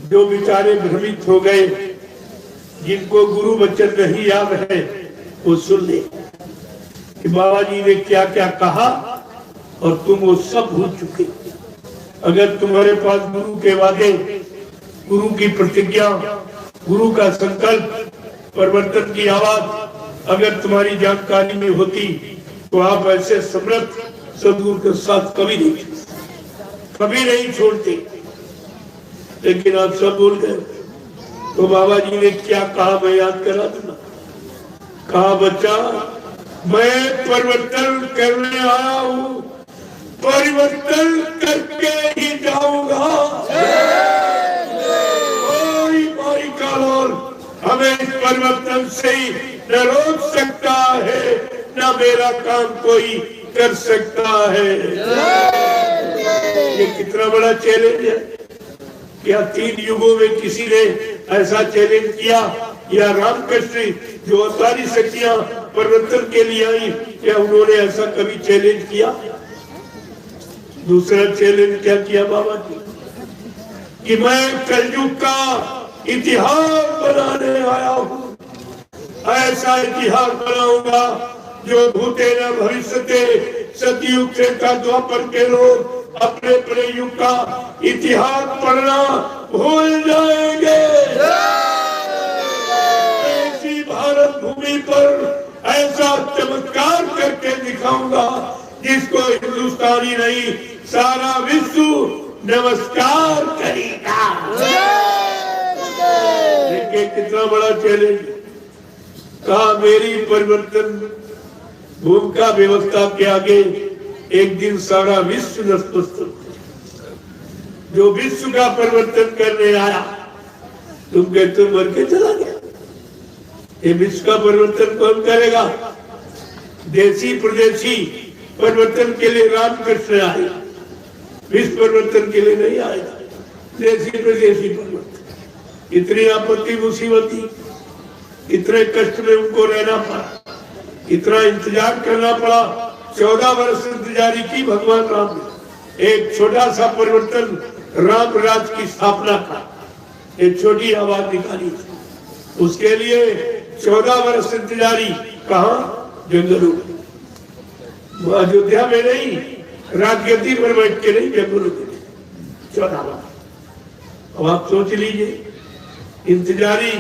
जो बेचारे भ्रमित हो गए, जिनको गुरु वचन नहीं याद है, वो सुन ले कि बाबा जी ने क्या क्या कहा और तुम वो सब भूल चुके। अगर तुम्हारे पास गुरु के वादे, गुरु की प्रतिज्ञा, गुरु का संकल्प, परिवर्तन की आवाज अगर तुम्हारी जानकारी में होती तो आप ऐसे समर्थ सदगुरु के साथ कभी नहीं छोड़ते। लेकिन आप सब भूल गए। तो बाबा जी ने क्या कहा, मैं याद करा दूंगा। कहा, बच्चा मैं परिवर्तन करने आया हूँ, परिवर्तन करके ही जाऊंगा। कोई माई का लोल हमें इस परिवर्तन से ही न रोक सकता है, न मेरा काम कोई कर सकता है। ये कितना बड़ा चैलेंज है। क्या 3 युगों में किसी ने ऐसा चैलेंज किया? या रामकृष्ण जो अवतारी शक्तियां परिवर्तन के लिए आई, क्या उन्होंने ऐसा कभी चैलेंज किया? दूसरा चैलेंज क्या किया बाबा जी कि मैं कलयुग का इतिहास बनाने आया हूँ। ऐसा इतिहास बनाऊंगा जो भूते न भविष्यते, सतयुग से द्वापर के लोग अपने अपने युग का इतिहास पढ़ना भूल जाएंगे। ऐसी भारत भूमि पर ऐसा चमत्कार करके दिखाऊंगा जिसको हिंदुस्तानी नहीं सारा विश्व नमस्कार करेगा। देखिए कितना बड़ा चैलेंज। कहा, मेरी परिवर्तन भूमिका व्यवस्था के आगे एक दिन सारा विश्व नतमस्तक। जो विश्व का परिवर्तन करने आया, तुम कहते मर के चला गया। ये विश्व का परिवर्तन कौन करेगा? देशी प्रदेशी परिवर्तन के लिए रामकृष्ण आए, विश्व परिवर्तन के लिए नहीं आएगा। देशी प्रदेशी परिवर्तन। इतनी आपत्ति मुसीबती, इतने कष्ट में उनको रहना पड़ा, इतना इंतजार करना पड़ा। 14 वर्ष इंतजारी की भगवान राम ने। एक छोटा सा परिवर्तन, राम राज की स्थापना का एक छोटी आवाज निकाली। उसके लिए 14 वर्ष इंतजारी। कहा? जंगलों में, अयोध्या में नहीं, राजगद्दी पर बैठ के नहीं, जंगलों में 14 वर्ष। अब आप सोच लीजिए, इंतजारी,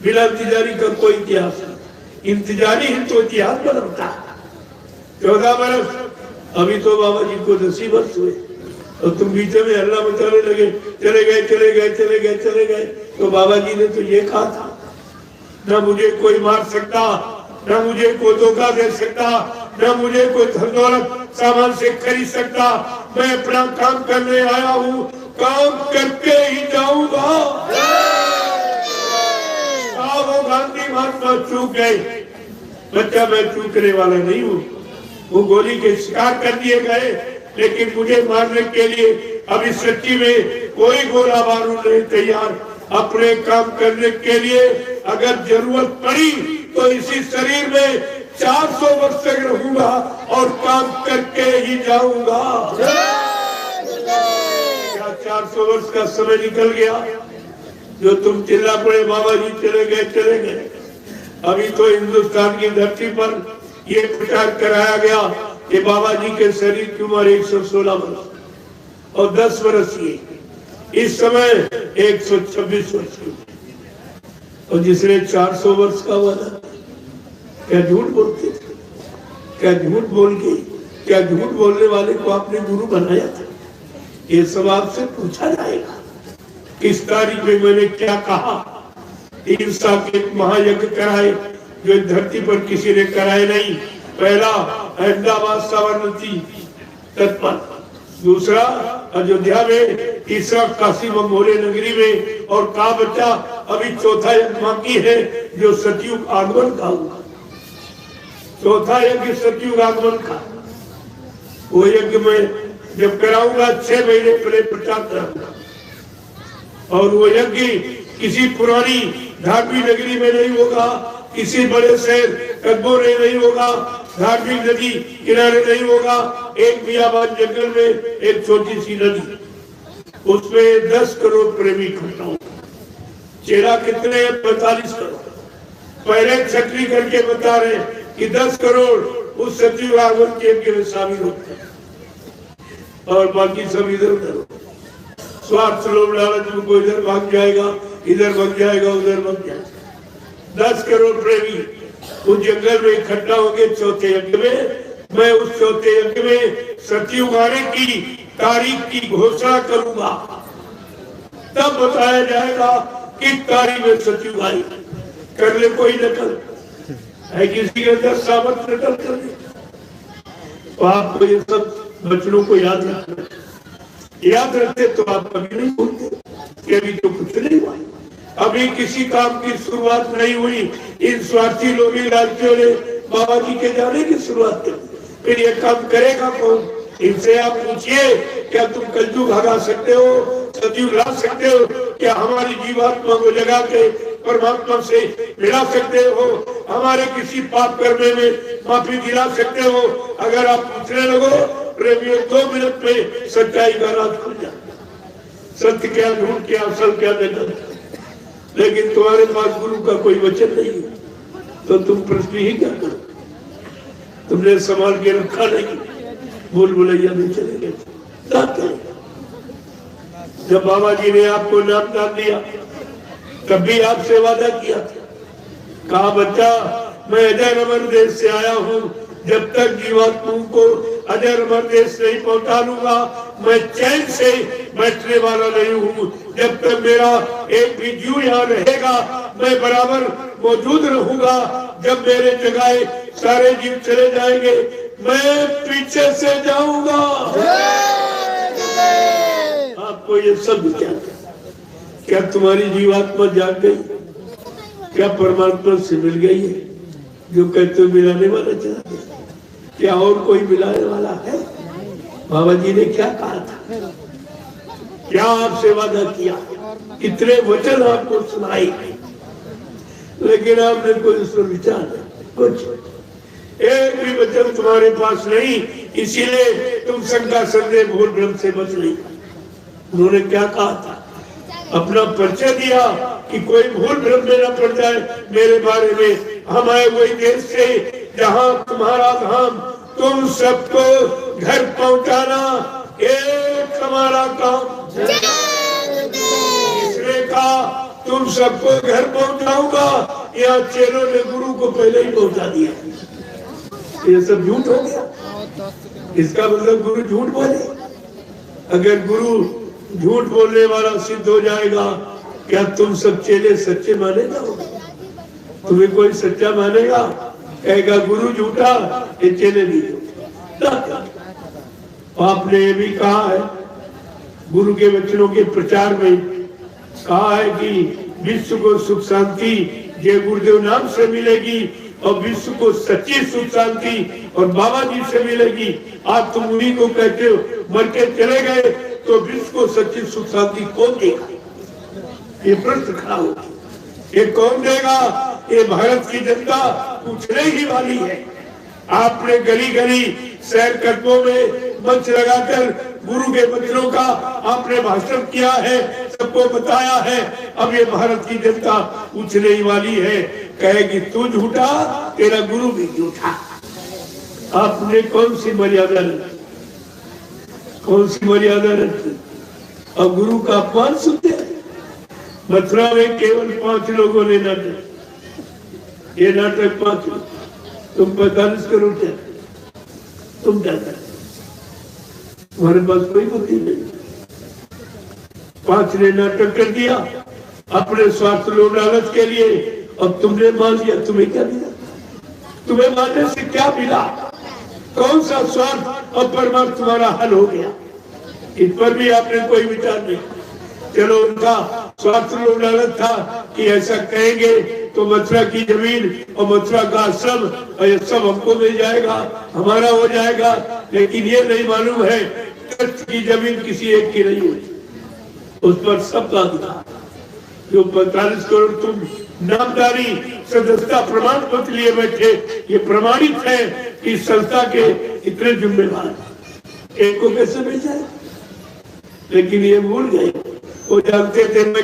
बिना इंतजारी का कोई इतिहास नहीं। इंतजारी ही तो इतिहास बनाता है। 14 वर्ष। अभी तो बाबा जी को 10 वर्ष हुए और तुम बीच में हल्ला मचाने लगे, चले गए चले गए चले गए चले गए। तो बाबा जी ने तो ये कहा था, न मुझे कोई मार सकता, न मुझे कोई धोखा दे सकता, न मुझे कोई धन दौलत सामान से खरीद सकता। मैं अपना काम करने आया हूँ, काम करके ही जाऊंगा। वो गांधी महात्मा चूक गए। बच्चा, मैं चूकने वाला नहीं हूँ। वो गोली के शिकार कर दिए गए, लेकिन मुझे मारने के लिए अभी सच्ची में कोई गोला बारूद नहीं तैयार। अपने काम करने के लिए अगर जरूरत पड़ी तो इसी शरीर में 400 वर्ष तक रहूंगा और काम करके ही जाऊंगा। क्या 400 वर्ष का समय निकल गया जो तुम चिल्ला पड़े बाबा जी चले गए चले गए? अभी तो हिंदुस्तान की धरती पर ये प्रचार कराया गया कि बाबा जी के शरीर की उम्र 116 वर्ष और 10 वर्ष की। इस समय 126 वर्ष की। और जिसने 400 वर्ष का वादा, क्या झूठ बोलते थे? क्या झूठ बोल के, क्या झूठ बोलने वाले को आपने गुरु बनाया था? ये सब आपसे पूछा जाएगा। किस तारीख में मैंने क्या कहा? 3 साल के महायज्ञ कराए जो धरती पर किसी ने कराए नहीं। पहला अहमदाबाद साबरमती तट पर, दूसरा अयोध्या में, तीसरा काशी मंगोले नगरी में, और कहा बच्चा अभी चौथा यज्ञ बाकी है जो सतयुग आगमन का हुआ। चौथा यज्ञ सतयुग आगमन का। वो यज्ञ में जब कराऊंगा 6 महीने पहले प्रचार कराऊंगा। और वो यज्ञ किसी पुरानी धार्मिक नगरी में नहीं होगा, किसी बड़े शहर कस्बों में नहीं होगा, धार्मिक नदी किनारे नहीं होगा। एक बियाबान जंगल में एक छोटी सी नदी, उसमें 10 करोड़ प्रेमी इकट्ठा हो। चेला कितने हैं? 45 करोड़। पहले छटनी करके बता रहे कि 10 करोड़ उस सचिव रावण के में शामिल होते हैं और बाकी सब इधर उधर स्वार्थ लोभ लालच में कोई इधर भाग जाएगा, इधर भाग जाएगा, उधर भाग जाएगा। 10 करोड़ प्रेमी उस जंगल में इकट्ठा होंगे चौथे यज्ञ में। मैं उस चौथे यज्ञ में सचिव गाने की तारीख की घोषणा करूंगा, तब बताया जाएगा कि तारीख में सचिव गाने कर ले कोई नकल है, किसी के अंदर सामर्थ नकल कर ले। तो आपको ये सब बचनों को याद रखना, याद रखते तो आप कभी नहीं भूलते कि अभी तो कुछ नहीं हुआ, अभी किसी काम की शुरुआत नहीं हुई। इन स्वार्थी लोभी लालचियों ने बाबा जी के जाने की शुरुआत कर, फिर ये काम करेगा कौन? इनसे आप पूछिए, क्या तुम कलयुग हरा सकते हो, सचिव ला सकते हो? क्या हमारी जीवात्मा को जगा के परमात्मा से मिला सकते हो? हमारे किसी पाप कर्म में माफी दिला सकते हो? अगर आप पूछने लगो प्रेमियों, 2 मिनट में सच्चाई का राज खुल जाए। सत्य क्या, झूठ क्या, असल क्या, गलत। लेकिन तुम्हारे पास गुरु का कोई वचन नहीं है, तो तुम प्रश्न ही क्या करो? तुमने संभाल के रखा नहीं, भूल भुलैया में चले गए। जब बाबा जी ने आपको नाम दान दिया तब भी आपसे वादा किया था, कहा बच्चा मैं अजय अमर देश से आया हूँ, जब तक जीवात्माओं को अजय अमर देश नहीं पहुंचा लूंगा मैं चैन से बैठने वाला नहीं हूँ। जब तक मेरा एक भी जीव यहाँ रहेगा मैं बराबर मौजूद रहूंगा। जब मेरे जगह सारे जीव चले जाएंगे मैं पीछे से जाऊंगा। आपको ये सब विचार, क्या तुम्हारी जीवात्मा जाग गई? क्या परमात्मा से मिल गई है? जो कहते मिलाने वाला चला गया, क्या और कोई मिलाने वाला है? बाबा जी ने क्या कहा था, क्या आपसे वादा किया, इतने वचन आपको सुनाई, लेकिन आपने कोई उस पर विचार नहीं, कुछ एक भी वचन तुम्हारे पास नहीं। इसीलिए तुम शंका संदेह भूल भ्रम से बच नहीं। उन्होंने क्या कहा था, अपना परिचय दिया कि कोई भूल भ्रम में न पड़ जाए मेरे बारे में। हम आए वही देश से जहाँ तुम्हारा धाम, तुम सबको घर पहुँचाना एक हमारा काम। इसलिए कहा तुम सबको घर पहुँचाऊंगा। यहाँ चेलों ने गुरु को पहले ही पहुँचा दिया। ये सब झूठ हो गया। इसका मतलब गुरु झूठ बोले। अगर गुरु झूठ बोलने वाला सिद्ध हो जाएगा, क्या तुम सब चेले सच्चे माने जाओगे? तुम्हें कोई सच्चा मानेगा? कहेगा गुरु झूठा, ये चेले भी झूठा। आपने ये भी कहा है गुरु के वचनों के प्रचार में, कहा है कि विश्व को सुख शांति जय गुरुदेव नाम से मिलेगी और विश्व को सच्ची सुख शांति और बाबा जी से मिलेगी। आज तुम उन्हीं को कहते हो, मर के चले गए तो विश्व को सच्ची सुख शांति कौन देगा? ये प्रश्न खड़ा होगा। ये कौन देगा? ये भारत की जनता पूछने ही वाली है। आपने गली गली शहर कस्बों में मंच लगाकर गुरु के वचनों का आपने भाषण किया है, सबको बताया है। अब ये भारत की जनता पूछने ही वाली है, कहेगी तू झूठा, तेरा गुरु भी झूठा। आपने कौन सी मर्यादा रखी, कौन सी मर्यादा रखी? और गुरु का अपमान सुनते हैं। मथुरा में केवल 5 लोगों ने नाटक, ये नाटक 5 लोग, तुम 45 करोड़ क्या, तुम क्या कर? तुम्हारे पास कोई बुद्धि नहीं। 5 ने नाटक कर दिया अपने स्वार्थ लोभ लालच के लिए, और तुमने मान लिया। तुम्हें क्या मिला? तुम्हें मानने से क्या मिला? कौन सा स्वार्थ और परमार्थ तुम्हारा हल हो गया? इस पर भी आपने कोई विचार नहीं। चलो उनका स्वार्थ लोभ लालच था कि ऐसा कहेंगे तो मथुरा की जमीन और मथुरा का आश्रम और ये सब हमको मिल जाएगा, हमारा हो जाएगा। लेकिन ये नहीं मालूम है कच्छ की जमीन किसी एक की नहीं हुई, उस पर सबका अधिकार। जो 45 करोड़ तुम नामदारी सदस्यता प्रमाण पत्र लिए बैठे, ये प्रमाणित है कि संस्था के इतने जिम्मेवार एक को कैसे मिल जाए? लेकिन ये भूल गए। वो जानते थे मैं